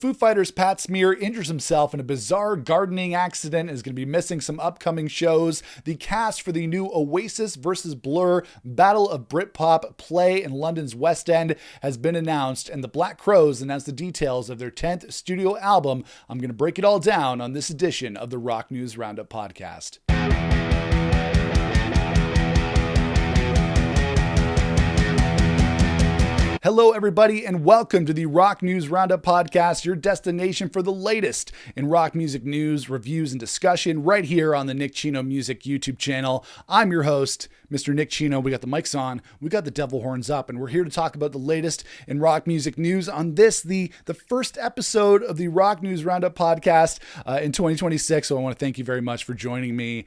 Foo Fighters' Pat Smear injures himself in a bizarre gardening accident and is going to be missing some upcoming shows. The cast for the new Oasis versus Blur Battle of Britpop play in London's West End has been announced, and the Black Crowes announced the details of their 10th studio album. I'm going to break it all down on this edition of the Rock News Roundup Podcast. Hello, everybody, and welcome to the Rock News Roundup Podcast, your destination for the latest in rock music news, reviews, and discussion right here on the Nick Chino Music YouTube channel. I'm your host, Mr. Nick Chino. We got the mics on, we got the devil horns up, and we're here to talk about the latest in rock music news on this, the first episode of the Rock News Roundup Podcast in 2026. So I want to thank you very much for joining me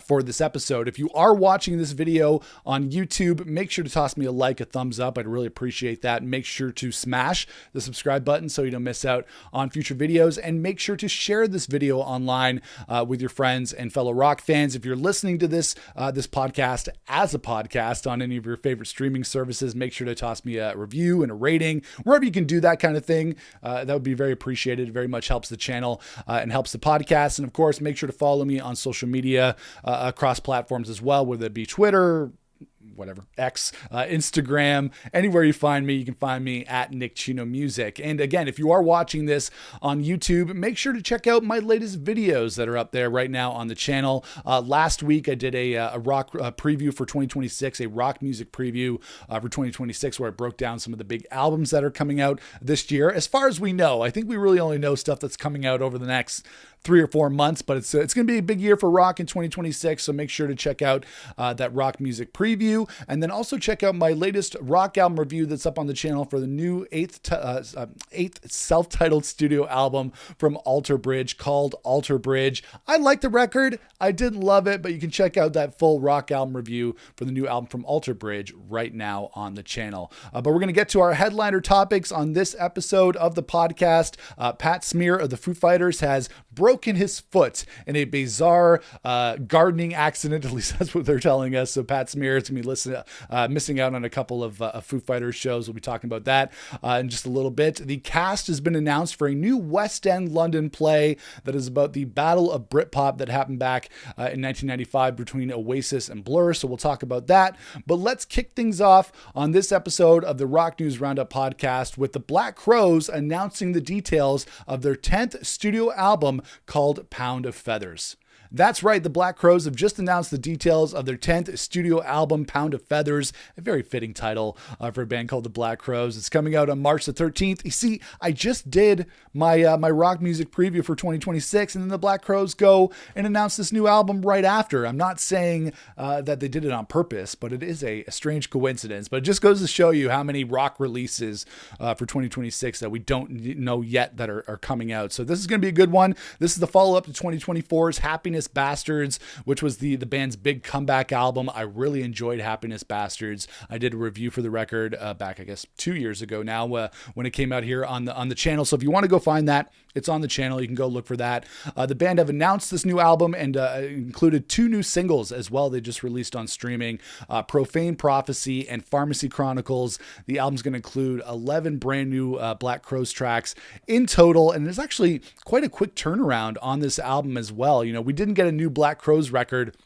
for this episode. If you are watching this video on YouTube, make sure to toss me a like, a thumbs up. I'd really appreciate that. Make sure to smash the subscribe button so you don't miss out on future videos, and make sure to share this video online with your friends and fellow rock fans. If you're listening to this podcast as a podcast on any of your favorite streaming services, make sure to toss me a review and a rating wherever you can do that kind of thing. That would be very appreciated. It very much helps the channel and helps the podcast. And of course, make sure to follow me on social media across platforms as well, whether it be Twitter, X, Instagram, anywhere you find me, you can find me at Nick Chino Music. And again, if you are watching this on YouTube, make sure to check out my latest videos that are up there right now on the channel. Last week, I did a rock preview for 2026, a rock music preview for 2026, where I broke down some of the big albums that are coming out this year. As far as we know, I think we really only know stuff that's coming out over the next 3 or 4 months, but it's going to be a big year for rock in 2026. So make sure to check out that rock music preview, and then also check out my latest rock album review that's up on the channel for the new eighth self-titled studio album from Alter Bridge called Alter Bridge. I like the record. I didn't love it, but you can check out that full rock album review for the new album from Alter Bridge right now on the channel. But we're going to get to our headliner topics on this episode of the podcast. Pat Smear of the Foo Fighters has broken his foot in a bizarre gardening accident. At least that's what they're telling us. So Pat Smear is going to be missing out on a couple of Foo Fighters shows. We'll be talking about that in just a little bit. The cast has been announced for a new West End London play that is about the Battle of Britpop that happened back in 1995 between Oasis and Blur. So we'll talk about that. But let's kick things off on this episode of the Rock News Roundup Podcast with the Black Crowes announcing the details of their 10th studio album called Pound of Feathers. That's right, the Black Crowes have just announced the details of their 10th studio album, Pound of Feathers, a very fitting title for a band called the Black Crowes. It's coming out on March the 13th. You see, I just did my rock music preview for 2026, and then the Black Crowes go and announce this new album right after. I'm not saying that they did it on purpose, but it is a strange coincidence. But it just goes to show you how many rock releases for 2026 that we don't know yet that are coming out. So this is going to be a good one. This is the follow-up to 2024's Happiness Bastards, which was the band's big comeback album. I really enjoyed Happiness Bastards. I did a review for the record back, I guess, 2 years ago now when it came out here on the channel. So if you want to go find that, it's on the channel. You can go look for that. The band have announced this new album and included 2 new singles as well. They just released on streaming, Profane Prophecy and Pharmacy Chronicles. The album's going to include 11 brand new Black Crowes tracks in total, and there's actually quite a quick turnaround on this album as well. You know, we didn't get a new Black Crowes record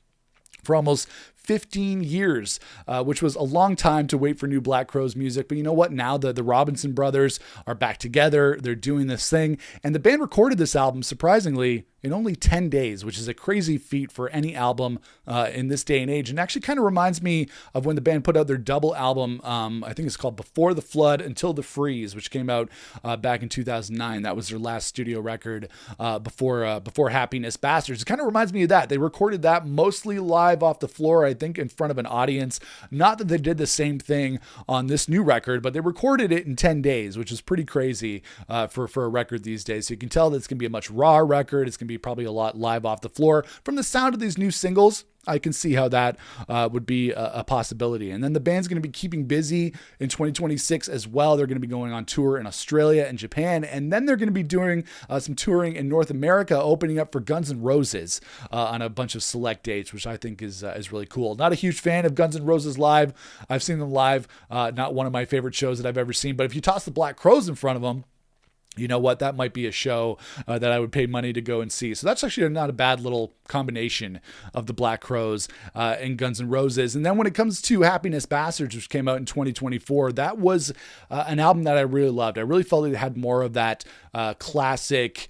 for almost 15 years, which was a long time to wait for new Black Crowes music. But you know what? Now the Robinson brothers are back together. They're doing this thing. And the band recorded this album, surprisingly, in only 10 days, which is a crazy feat for any album in this day and age. And actually kind of reminds me of when the band put out their double album. I think it's called Before the Flood Until the Freeze, which came out back in 2009. That was their last studio record before Happiness Bastards. It kind of reminds me of that. They recorded that mostly live off the floor, I think in front of an audience. Not that they did the same thing on this new record, but they recorded it in 10 days, which is pretty crazy for a record these days. So you can tell that it's going to be a much raw record. It's going to be probably a lot live off the floor. From the sound of these new singles, I can see how that would be a possibility. And then the band's going to be keeping busy in 2026 as well. They're going to be going on tour in Australia and Japan. And then they're going to be doing some touring in North America, opening up for Guns N' Roses on a bunch of select dates, which I think is really cool. Not a huge fan of Guns N' Roses live. I've seen them live. Not one of my favorite shows that I've ever seen. But if you toss the Black Crowes in front of them, you know what, that might be a show that I would pay money to go and see. So that's actually not a bad little combination of the Black Crowes and Guns N' Roses. And then when it comes to Happiness Bastards, which came out in 2024, that was an album that I really loved. I really felt it had more of that classic,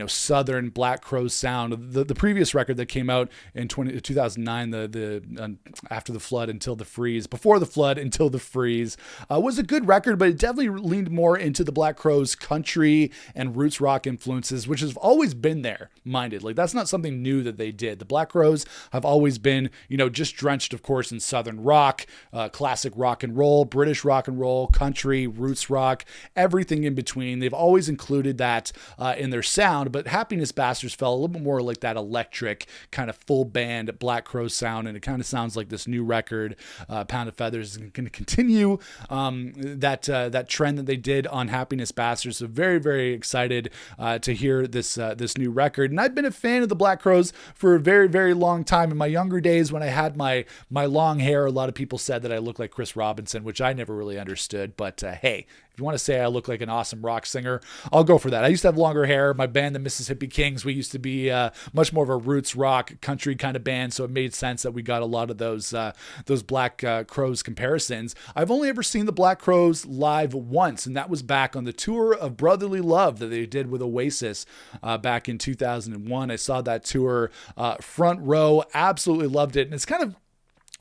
Southern Black Crowes sound. The previous record that came out in 2009, the After the Flood Until the Freeze, Before the Flood Until the Freeze, was a good record, but it definitely leaned more into the Black Crowes country and roots rock influences, which has always been there, minded. Like, that's not something new that they did. The Black Crowes have always been, just drenched, of course, in Southern rock, classic rock and roll, British rock and roll, country, roots rock, everything in between. They've always included that in their sound. But Happiness Bastards felt a little bit more like that electric kind of full band Black Crowes sound, and it kind of sounds like this new record, Pound of Feathers, is going to continue that trend that they did on Happiness Bastards. So very, very excited to hear this new record. And I've been a fan of the Black Crowes for a very, very long time. In my younger days, when I had my long hair, a lot of people said that I looked like Chris Robinson, which I never really understood. But hey, if you want to say I look like an awesome rock singer, I'll go for that. I used to have longer hair. My band, the Mississippi Kings, we used to be much more of a roots rock country kind of band, so it made sense that we got a lot of those Black Crowes comparisons. I've only ever seen the Black Crowes live once, and that was back on the tour of Brotherly Love that they did with Oasis back in 2001. I saw that tour front row, absolutely loved it, and it's kind of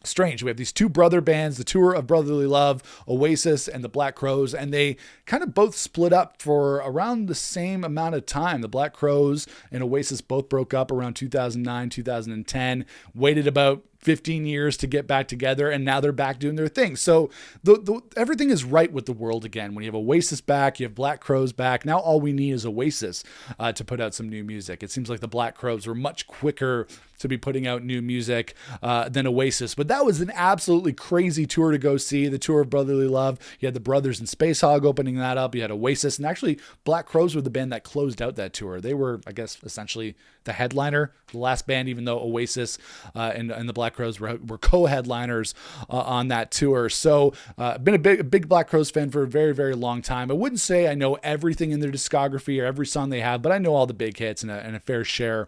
strange. We have these two brother bands, the tour of Brotherly Love, Oasis, and the Black Crowes, and they kind of both split up for around the same amount of time. The Black Crowes and Oasis both broke up around 2009, 2010, waited about 15 years to get back together, and now they're back doing their thing. So everything is right with the world again. When you have Oasis back, you have Black Crowes back. Now all we need is Oasis to put out some new music. It seems like the Black Crowes were much quicker to be putting out new music than Oasis. But that was an absolutely crazy tour to go see, the tour of Brotherly Love. You had the Brothers and Space Hog opening that up. You had Oasis, and actually Black Crowes were the band that closed out that tour. They were, I guess, essentially the headliner, the last band, even though Oasis and the Black Crowes were co-headliners on that tour. So been a big Black Crowes fan for a very, very long time. I wouldn't say I know everything in their discography or every song they have, but I know all the big hits and a fair share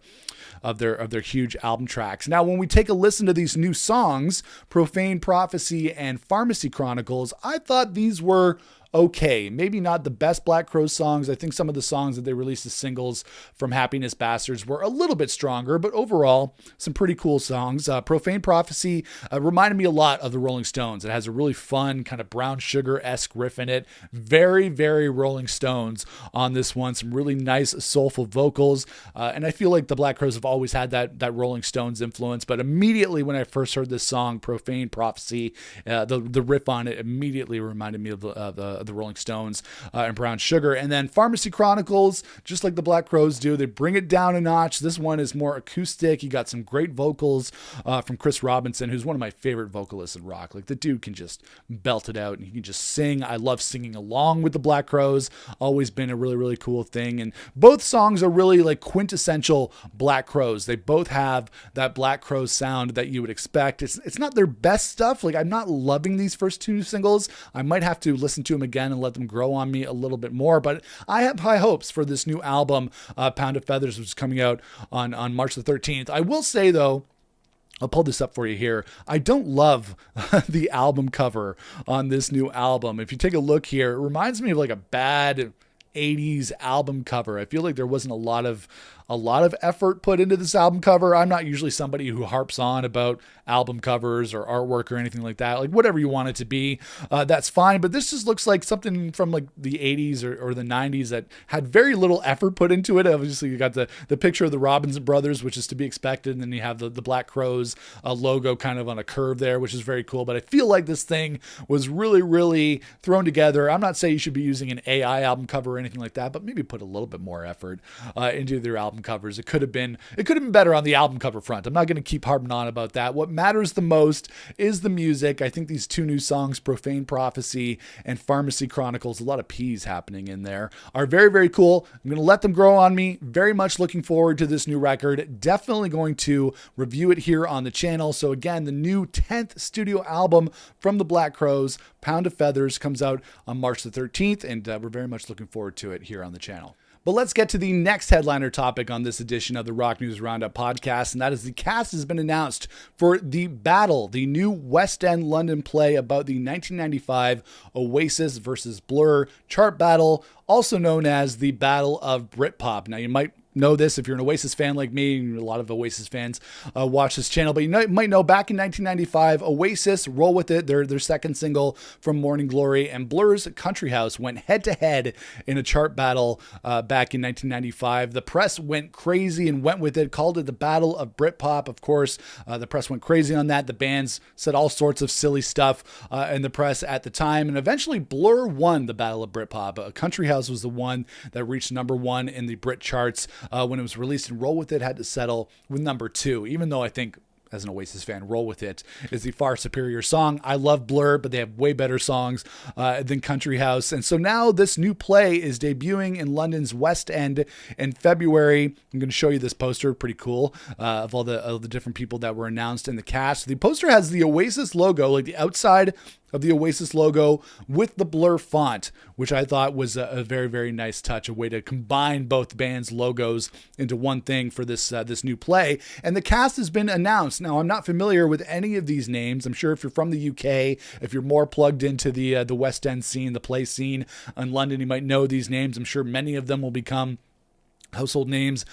of their huge album tracks. Now, when we take a listen to these new songs, Profane Prophecy and Pharmacy Chronicles, I thought these were okay. Maybe not the best Black Crowes songs. I think some of the songs that they released as singles from Happiness Bastards were a little bit stronger, but overall, some pretty cool songs. Profane Prophecy reminded me a lot of the Rolling Stones. It has a really fun kind of Brown Sugar-esque riff in it. Very, very Rolling Stones on this one. Some really nice, soulful vocals. And I feel like the Black Crowes have always had that Rolling Stones influence, but immediately when I first heard this song, Profane Prophecy, the riff on it immediately reminded me of the Rolling Stones and Brown Sugar. And then Pharmacy Chronicles, just like the Black Crowes do, they bring it down a notch. This one is more acoustic. You got some great vocals from Chris Robinson, who's one of my favorite vocalists in rock. Like, the dude can just belt it out and he can just sing. I love singing along with the Black Crowes. Always been a really, really cool thing. And both songs are really like quintessential Black Crowes. They both have that Black Crowes sound that you would expect. It's not their best stuff. Like, I'm not loving these first two singles. I might have to listen to them again and let them grow on me a little bit more, but I have high hopes for this new album, Pound of Feathers, which is coming out on March the 13th. I will say, though, I'll pull this up for you here, I don't love the album cover on this new album. If you take a look here, it reminds me of like a bad 80s album cover. I feel like there wasn't a lot of effort put into this album cover. I'm not usually somebody who harps on about album covers or artwork or anything like that. Like, whatever you want it to be, that's fine. But this just looks like something from like the 80s or the 90s that had very little effort put into it. Obviously, you got the picture of the Robinson brothers, which is to be expected. And then you have the Black Crowes logo kind of on a curve there, which is very cool. But I feel like this thing was really, really thrown together. I'm not saying you should be using an AI album cover or anything like that, but maybe put a little bit more effort into their album covers. It could have been better on the album cover front. I'm not going to keep harping on about that. What matters the most is the music. I think these two new songs, Profane Prophecy and Pharmacy Chronicles, a lot of P's happening in there, are very, very cool. I'm going to let them grow on me. Very much looking forward to this new record. Definitely going to review it here on the channel. So again, the new 10th studio album from the Black Crowes, Pound of Feathers comes out on March the 13th, and we're very much looking forward to it here on the channel. But let's get to the next headliner topic on this edition of the Rock News Roundup podcast, and that is the cast has been announced for The Battle, the new West End London play about the 1995 Oasis versus Blur chart battle, also known as the Battle of Britpop. Now, you might know this if you're an Oasis fan like me, and a lot of Oasis fans watch this channel, but you might know back in 1995, Oasis, Roll With It, their second single from Morning Glory, and Blur's Country House went head to head in a chart battle back in 1995. The press went crazy and went with it, called it the Battle of Britpop. Of course, the press went crazy on that. The bands said all sorts of silly stuff in the press at the time, and eventually Blur won the Battle of Britpop. Country House was the one that reached number one in the Brit charts when it was released, and Roll With It had to settle with number 2, even though I think, as an Oasis fan, Roll With It is the far superior song. I love Blur, but they have way better songs than Country House. And so now this new play is debuting in London's West End in February. I'm going to show you this poster, pretty cool, of all the different people that were announced in the cast. The poster has the Oasis logo, like the outside of the Oasis logo with the Blur font, which I thought was a very, very nice touch, a way to combine both bands' logos into one thing for this new play. And the cast has been announced. Now, I'm not familiar with any of these names. I'm sure if you're from the UK, if you're more plugged into the West End scene, the play scene in London, you might know these names. I'm sure many of them will become household names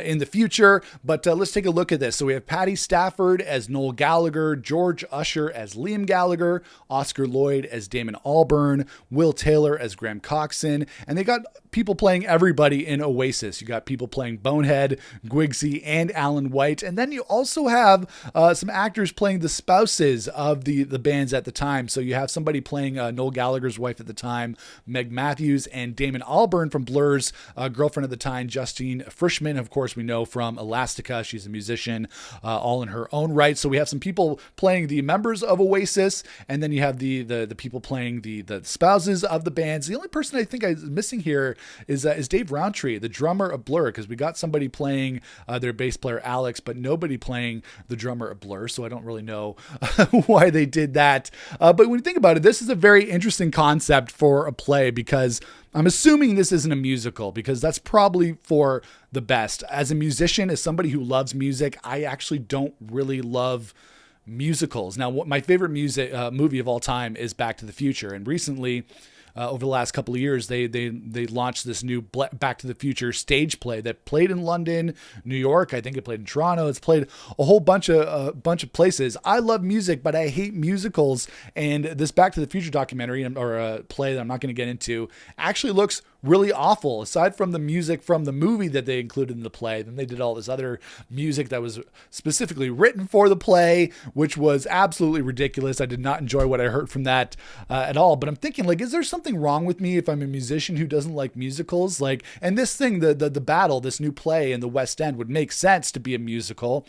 in the future, but let's take a look at this. So we have Patti Stafford as Noel Gallagher, George Usher as Liam Gallagher, Oscar Lloyd as Damon Albarn, Will Taylor as Graham Coxon, and they got people playing everybody in Oasis. You got people playing Bonehead, Gwigsy, and Alan White, and then you also have some actors playing the spouses of the bands at the time. So you have somebody playing Noel Gallagher's wife at the time, Meg Matthews, and Damon Albarn from Blur's girlfriend at the time, Justine Frischmann, of course, we know from Elastica. She's a musician all in her own right. So we have some people playing the members of Oasis, and then you have the people playing the spouses of the bands. The only person I think is missing here is Dave Rowntree, the drummer of Blur, because we got somebody playing their bass player Alex, but nobody playing the drummer of Blur. So I don't really know why they did that. But when you think about it, this is a very interesting concept for a play, because I'm assuming this isn't a musical, because that's probably for the best. As a musician, as somebody who loves music, I actually don't really love musicals. Now, my favorite movie of all time is Back to the Future, and recently, over the last couple of years, they launched this new Back to the Future stage play that played in London, New York. I think it played in Toronto. It's played a whole bunch of places. I love music, but I hate musicals. And this Back to the Future documentary, or a play that I'm not going to get into, actually looks really awful. Aside from the music from the movie that they included in the play, then they did all this other music that was specifically written for the play, which was absolutely ridiculous. I did not enjoy what I heard from that at all. But I'm thinking, like, is there something wrong with me if I'm a musician who doesn't like musicals? Like, and this thing, the Battle, this new play in the West End, would make sense to be a musical.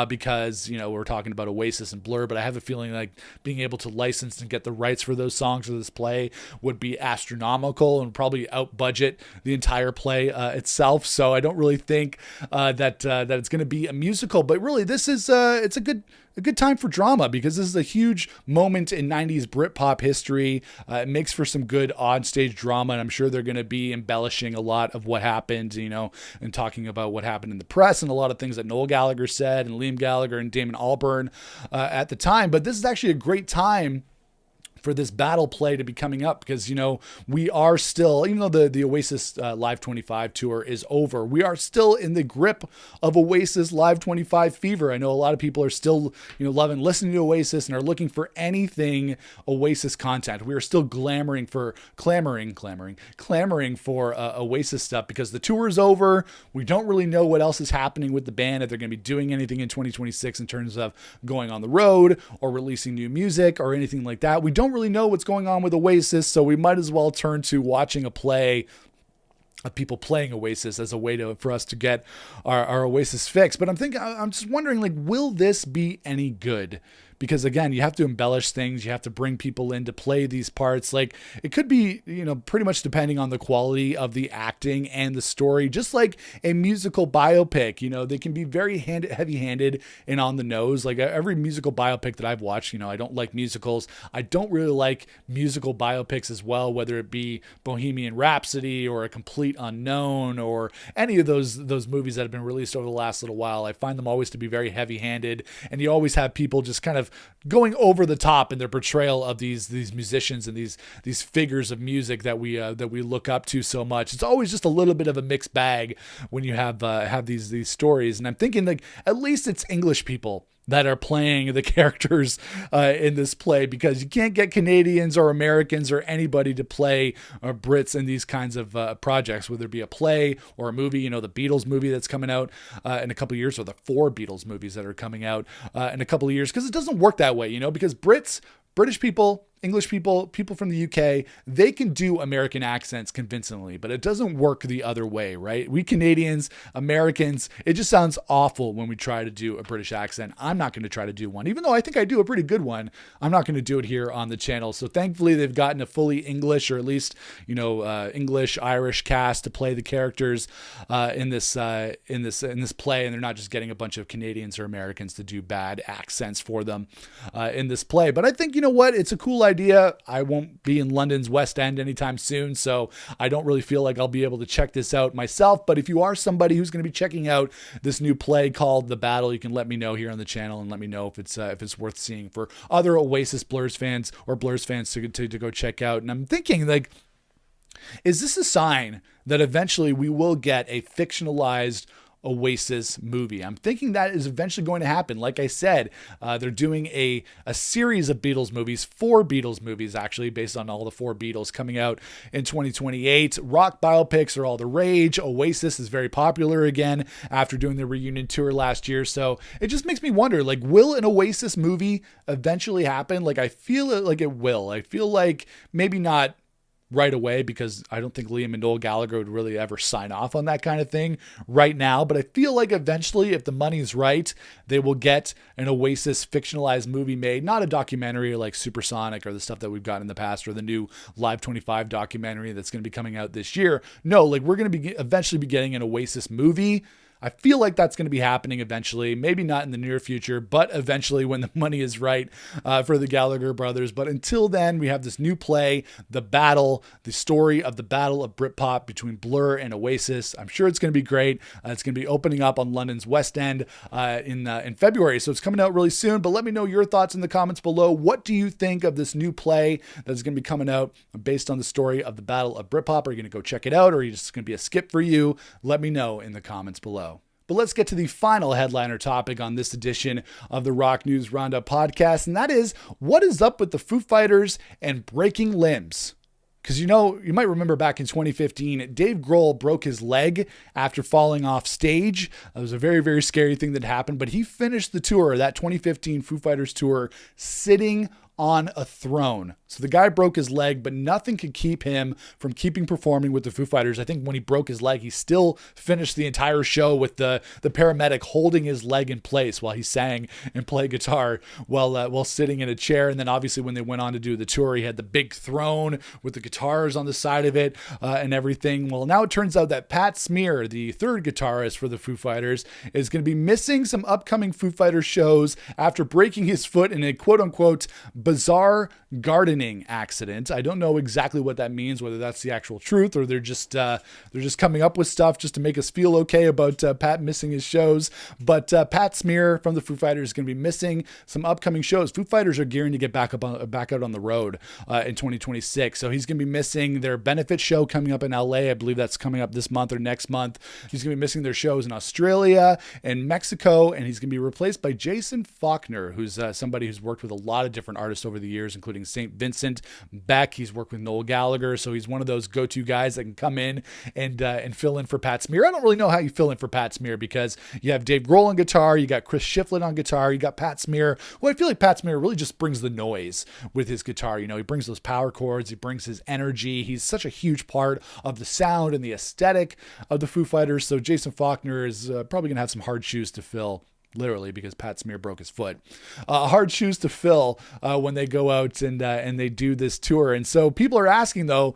Because, we're talking about Oasis and Blur, but I have a feeling like being able to license and get the rights for those songs for this play would be astronomical and probably out budget the entire play itself. So I don't really think that it's going to be a musical, but really this is it's a good time for drama, because this is a huge moment in 90s Britpop history. It makes for some good onstage drama, and I'm sure they're going to be embellishing a lot of what happened, and talking about what happened in the press and a lot of things that Noel Gallagher said and Liam Gallagher and Damon Albarn at the time. But this is actually a great time for this battle play to be coming up, because we are still, even though the Oasis Live 25 tour is over, we are still in the grip of Oasis Live 25 fever. I know a lot of people are still loving listening to Oasis and are looking for anything Oasis content. We are still clamoring for Oasis stuff, because the tour is over. We don't really know what else is happening with the band, if they're going to be doing anything in 2026 in terms of going on the road or releasing new music or anything like that. We don't really know what's going on with Oasis, so we might as well turn to watching a play of people playing Oasis as a way for us to get our Oasis fix. But I'm just wondering, like, will this be any good? because again, you have to embellish things. You have to bring people in to play these parts. Like it could be, pretty much depending on the quality of the acting and the story, just like a musical biopic, they can be very heavy-handed and on the nose. Like every musical biopic that I've watched, I don't like musicals. I don't really like musical biopics as well, whether it be Bohemian Rhapsody or A Complete Unknown or any of those movies that have been released over the last little while. I find them always to be very heavy-handed, and you always have people just kind of going over the top in their portrayal of these musicians and these figures of music that we look up to so much. It's always just a little bit of a mixed bag when you have these stories. And I'm thinking like at least it's English people that are playing the characters in this play, because you can't get Canadians or Americans or anybody to play Brits in these kinds of projects, whether it be a play or a movie. The Beatles movie that's coming out in a couple of years, or the 4 Beatles movies that are coming out in a couple of years, because it doesn't work that way, because British people, English people from the UK, they can do American accents convincingly, but it doesn't work the other way, right? We Canadians, Americans, it just sounds awful when we try to do a British accent. I'm not going to try to do one, even though I think I do a pretty good one. I'm not going to do it here on the channel. So thankfully they've gotten a fully English, or at least, English, Irish cast to play the characters in this play. And they're not just getting a bunch of Canadians or Americans to do bad accents for them in this play. But I think, it's a cool idea. I won't be in London's West End anytime soon, so I don't really feel like I'll be able to check this out myself. But if you are somebody who's going to be checking out this new play called The Battle, you can let me know here on the channel and let me know if it's worth seeing for other Oasis Blurs fans or Blurs fans to go check out. And I'm thinking, like, is this a sign that eventually we will get a fictionalized Oasis movie? I'm thinking that is eventually going to happen. Like I said, they're doing a series of Beatles movies, 4 Beatles movies actually, based on all the 4 Beatles coming out in 2028. Rock biopics are all the rage. Oasis is very popular again after doing the reunion tour last year. So it just makes me wonder, like, will an Oasis movie eventually happen? Like, I feel like it will. I feel like maybe not right away, because I don't think Liam and Noel Gallagher would really ever sign off on that kind of thing right now. But I feel like eventually, if the money's right, they will get an Oasis fictionalized movie made, not a documentary like Supersonic or the stuff that we've got in the past, or the new Live 25 documentary that's going to be coming out this year. No, like, we're going to be eventually be getting an Oasis movie. I feel like that's going to be happening eventually, maybe not in the near future, but eventually when the money is right for the Gallagher brothers. But until then, we have this new play, The Battle, the story of the battle of Britpop between Blur and Oasis. I'm sure it's going to be great. It's going to be opening up on London's West End in February, so it's coming out really soon. But let me know your thoughts in the comments below. What do you think of this new play that's going to be coming out based on the story of the battle of Britpop? Are you going to go check it out, or are you just going to be a skip for you? Let me know in the comments below. But let's get to the final headliner topic on this edition of the Rock News Roundup Podcast, and that is, what is up with the Foo Fighters and breaking limbs? Because, you might remember back in 2015, Dave Grohl broke his leg after falling off stage. It was a very, very scary thing that happened, but he finished the tour, that 2015 Foo Fighters tour, sitting on a throne. So the guy broke his leg, but nothing could keep him from keeping performing with the Foo Fighters. I think when he broke his leg, he still finished the entire show with the paramedic holding his leg in place while he sang and played guitar while sitting in a chair. And then obviously when they went on to do the tour, he had the big throne with the guitars on the side of it and everything. Well, now it turns out that Pat Smear, the third guitarist for the Foo Fighters, is going to be missing some upcoming Foo Fighters shows after breaking his foot in a quote-unquote bizarre gardening accident. I don't know exactly what that means, whether that's the actual truth or they're just coming up with stuff just to make us feel okay about Pat missing his shows. But Pat Smear from the Foo Fighters is going to be missing some upcoming shows. Foo Fighters are gearing to get back out on the road in 2026. So he's going to be missing their benefit show coming up in LA. I believe that's coming up this month or next month. He's going to be missing their shows in Australia and Mexico, and he's going to be replaced by Jason Faulkner, who's somebody who's worked with a lot of different artists over the years, including St. Vincent, Beck. He's worked with Noel Gallagher, so he's one of those go-to guys that can come in and fill in for Pat Smear. I don't really know how you fill in for Pat Smear, because you have Dave Grohl on guitar, you got Chris Shiflett on guitar, you got Pat Smear. Well, I feel like Pat Smear really just brings the noise with his guitar. He brings those power chords, he brings his energy. He's such a huge part of the sound and the aesthetic of the Foo Fighters. So Jason Faulkner is probably going to have some hard shoes to fill literally, because Pat Smear broke his foot. Hard shoes to fill when they go out and they do this tour. And so people are asking, though,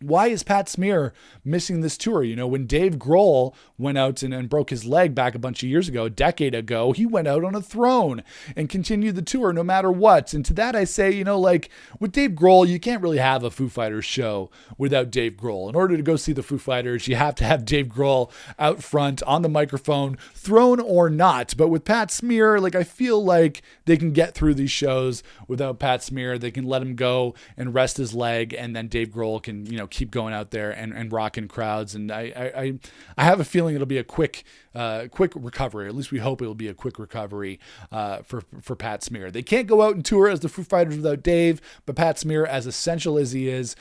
why is Pat Smear missing this tour? You know, when Dave Grohl went out and broke his leg back a bunch of years ago, a decade ago, he went out on a throne and continued the tour no matter what. And to that I say, you know, like with Dave Grohl, you can't really have a Foo Fighters show without Dave Grohl. In order to go see the Foo Fighters, you have to have Dave Grohl out front on the microphone, throne or not. But with Pat Smear, like I feel like they can get through these shows without Pat Smear. They can let him go and rest his leg, and then Dave Grohl can, you know, keep going out there and rocking crowds. And I have a feeling it'll be a quick recovery. At least we hope it'll be a quick recovery for Pat Smear. They can't go out and tour as the Foo Fighters without Dave, but Pat Smear, as essential as he is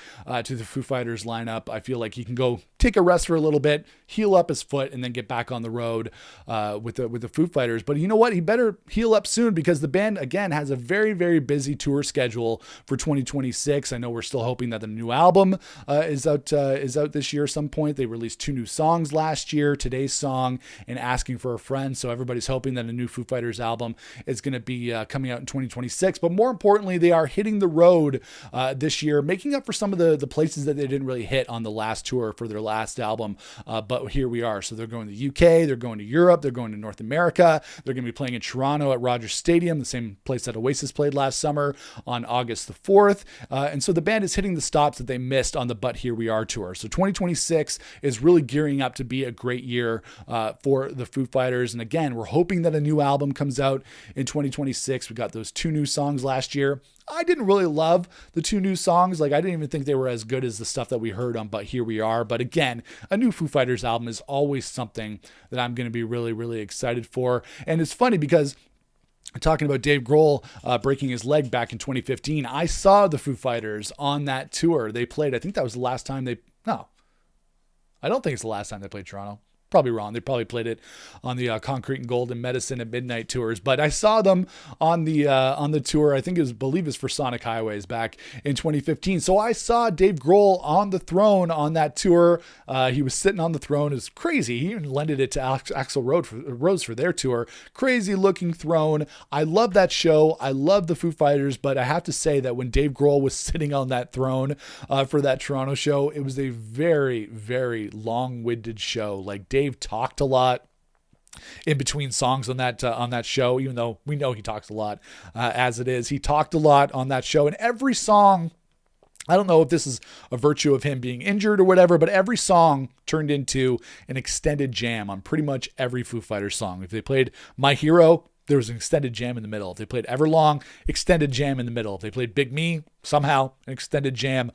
to the Foo Fighters lineup, I feel like he can go take a rest for a little bit, heal up his foot, and then get back on the road with the Foo Fighters. But you know what? He better heal up soon, because the band, again, has a very, very busy tour schedule for 2026. I know we're still hoping that the new album is out this year at some point. They released 2 new songs last year, Today's Song and Asking for a Friend. So everybody's hoping that a new Foo Fighters album is going to be coming out in 2026. But more importantly, they are hitting the road this year, making up for some of the places that they didn't really hit on the last tour for their last album. But here we are. So they're going to the UK, they're going to Europe, they're going to North America. They're going to be playing in Toronto at Rogers Stadium, the same place that Oasis played last summer, on August the 4th. And so the band is hitting the stops that they missed on the But Here We Are tour. So 2026 is really gearing up to be a great year for the Foo Fighters. And again, we're hoping that a new album comes out in 2026. We got those 2 new songs last year. I didn't really love the 2 new songs. Like, I didn't even think they were as good as the stuff that we heard on But Here We Are. But again, a new Foo Fighters album is always something that I'm going to be really, really excited for. And it's funny because talking about Dave Grohl breaking his leg back in 2015, I saw the Foo Fighters on that tour. They played, I think that was the last time no, I don't think it's the last time they played Toronto. Probably wrong. They probably played it on the Concrete and Gold and Medicine at Midnight tours, but I saw them on the tour. I think believe it's for Sonic Highways back in 2015. So I saw Dave Grohl on the throne on that tour. He was sitting on the throne. It was crazy. He even lended it to Axl Rose for their tour. Crazy looking throne. I love that show. I love the Foo Fighters, but I have to say that when Dave Grohl was sitting on that throne for that Toronto show, it was a very, very long-winded show. Like, Dave talked a lot in between songs on that show, even though we know he talks a lot as it is. He talked a lot on that show, and every song, I don't know if this is a virtue of him being injured or whatever, but every song turned into an extended jam on pretty much every Foo Fighters song. If they played My Hero, there was an extended jam in the middle. If they played Everlong, extended jam in the middle. If they played Big Me, somehow an extended jam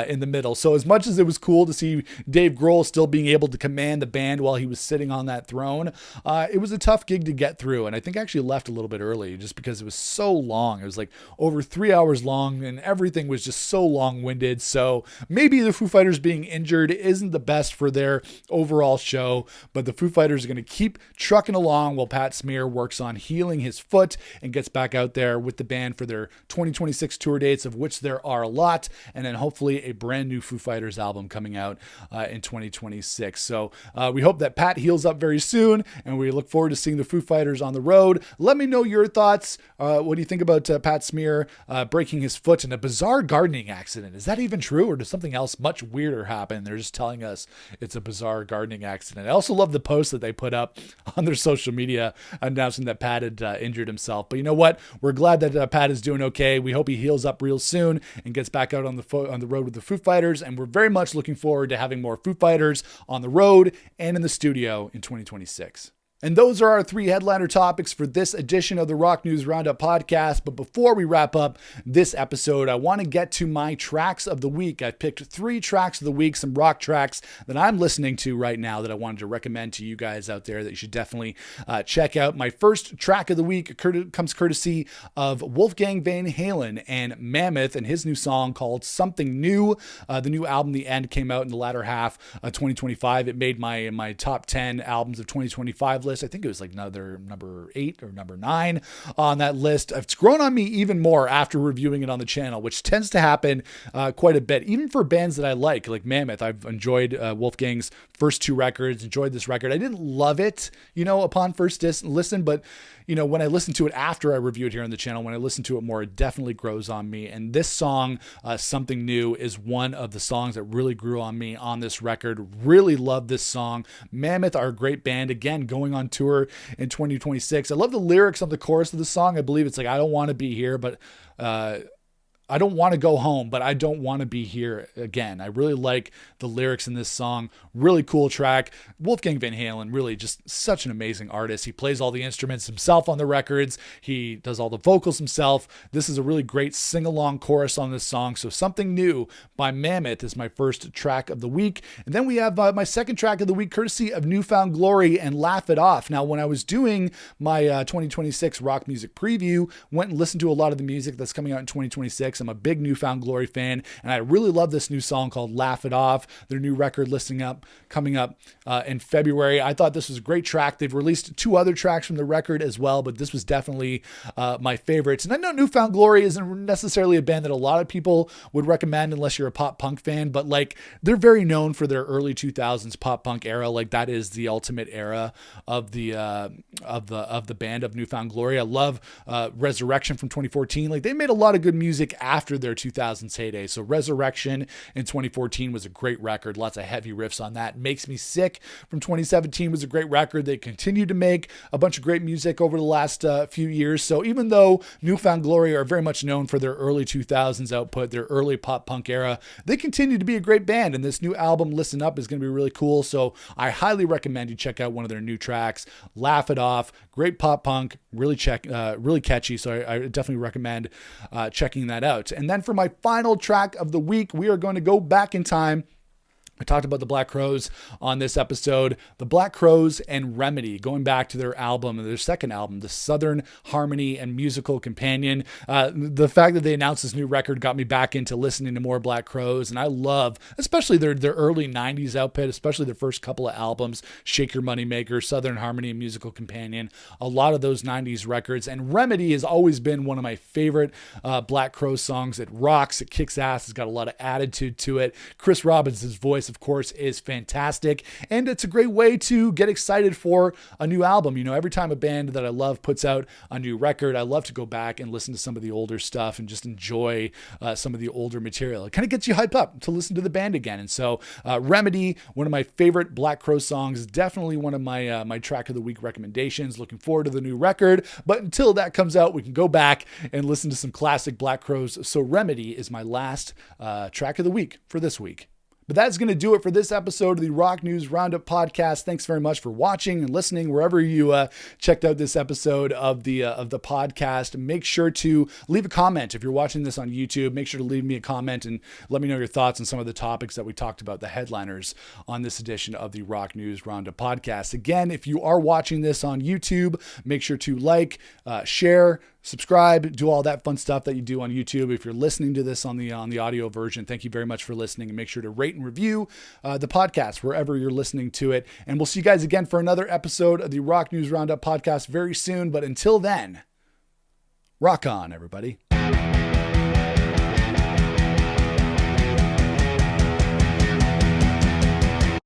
in the middle. So as much as it was cool to see Dave Grohl still being able to command the band while he was sitting on that throne, it was a tough gig to get through. And I think I actually left a little bit early just because it was so long. It was like over 3 hours long and everything was just so long-winded. So maybe the Foo Fighters being injured isn't the best for their overall show, but the Foo Fighters are going to keep trucking along while Pat Smear works on healing his foot and gets back out there with the band for their 2026 tour dates, of which there are a lot, and then hopefully a brand new Foo Fighters album coming out in 2026. So we hope that Pat heals up very soon, and we look forward to seeing the Foo Fighters on the road. Let me know your thoughts. What do you think about Pat Smear breaking his foot in a bizarre gardening accident? Is that even true, or does something else much weirder happen? They're just telling us it's a bizarre gardening accident. I also love the post that they put up on their social media announcing that Pat had injured himself. But you know what? We're glad that Pat is doing okay. We hope he heals up real soon and gets back out on the road with the Foo Fighters. And we're very much looking forward to having more Foo Fighters on the road and in the studio in 2026. And those are our 3 headliner topics for this edition of the Rock News Roundup podcast. But before we wrap up this episode, I want to get to my tracks of the week. I've picked 3 tracks of the week, some rock tracks that I'm listening to right now that I wanted to recommend to you guys out there that you should definitely check out. My first track of the week comes courtesy of Wolfgang Van Halen and Mammoth and his new song called Something New. The new album, The End, came out in the latter half of 2025. It made my top 10 albums of 2025 list. list. I think it was like another number 8 or number 9 on that list. It's grown on me even more after reviewing it on the channel, which tends to happen quite a bit, even for bands that I like Mammoth. I've enjoyed Wolfgang's first 2 records, enjoyed this record. I didn't love it, upon first listen, but when I listen to it after I review it here on the channel, when I listen to it more, it definitely grows on me. And this song, Something New, is one of the songs that really grew on me on this record. Really love this song. Mammoth are a great band, again, going on tour in 2026. I love the lyrics of the chorus of the song. I believe it's like, I don't want to be here, but I don't want to go home, but I don't want to be here again. I really like the lyrics in this song. Really cool track. Wolfgang Van Halen, really just such an amazing artist. He plays all the instruments himself on the records. He does all the vocals himself. This is a really great sing-along chorus on this song. So Something New by Mammoth is my first track of the week. And then we have my second track of the week, courtesy of Newfound Glory and Laugh It Off. Now, when I was doing my 2026 rock music preview, went and listened to a lot of the music that's coming out in 2026. I'm a big Newfound Glory fan, and I really love this new song called Laugh It Off, their new record coming up in February. I thought this was a great track. They've released 2 other tracks from the record as well, but this was definitely my favorites. And I know Newfound Glory isn't necessarily a band that a lot of people would recommend unless you're a pop punk fan, but they're very known for their early 2000s pop punk era. That is the ultimate era of the band of Newfound Glory. I love Resurrection from 2014. They made a lot of good music after their 2000s heyday. So Resurrection in 2014 was a great record. Lots of heavy riffs on that. Makes Me Sick from 2017 was a great record. They continued to make a bunch of great music over the last few years. So even though Newfound Glory are very much known for their early 2000s output, their early pop punk era, they continue to be a great band. And this new album, Listen Up, is going to be really cool. So I highly recommend you check out one of their new tracks, Laugh It Off. Great pop punk, really catchy. So I definitely recommend checking that out. And then for my final track of the week, we are going to go back in time. I talked about the Black Crowes on this episode. The Black Crowes and Remedy, going back to their second album, The Southern Harmony and Musical Companion. The fact that they announced this new record got me back into listening to more Black Crowes, and I love, especially their early 90s output, especially their first couple of albums, Shake Your Money Maker, Southern Harmony and Musical Companion, a lot of those 90s records. And Remedy has always been one of my favorite Black Crowes songs. It rocks, it kicks ass, it's got a lot of attitude to it. Chris Robbins' voice, of course, is fantastic, and it's a great way to get excited for a new album. Every time a band that I love puts out a new record, I love to go back and listen to some of the older stuff and just enjoy some of the older material. It kind of gets you hyped up to listen to the band again. And so Remedy, one of my favorite Black Crow songs, definitely one of my track of the week recommendations. Looking forward to the new record, but until that comes out, we can go back and listen to some classic Black Crows. So Remedy is my last track of the week for this week. But that's going to do it for this episode of the Rock News Roundup Podcast. Thanks very much for watching and listening wherever you checked out this episode of the podcast. Make sure to leave a comment if you're watching this on YouTube. Make sure to leave me a comment and let me know your thoughts on some of the topics that we talked about, the headliners on this edition of the Rock News Roundup Podcast. Again, if you are watching this on YouTube, make sure to share, subscribe, do all that fun stuff that you do on YouTube. If you're listening to this on the audio version, thank you very much for listening, and make sure to rate and review the podcast wherever you're listening to it. And we'll see you guys again for another episode of the Rock News Roundup Podcast very soon. But until then, rock on, everybody.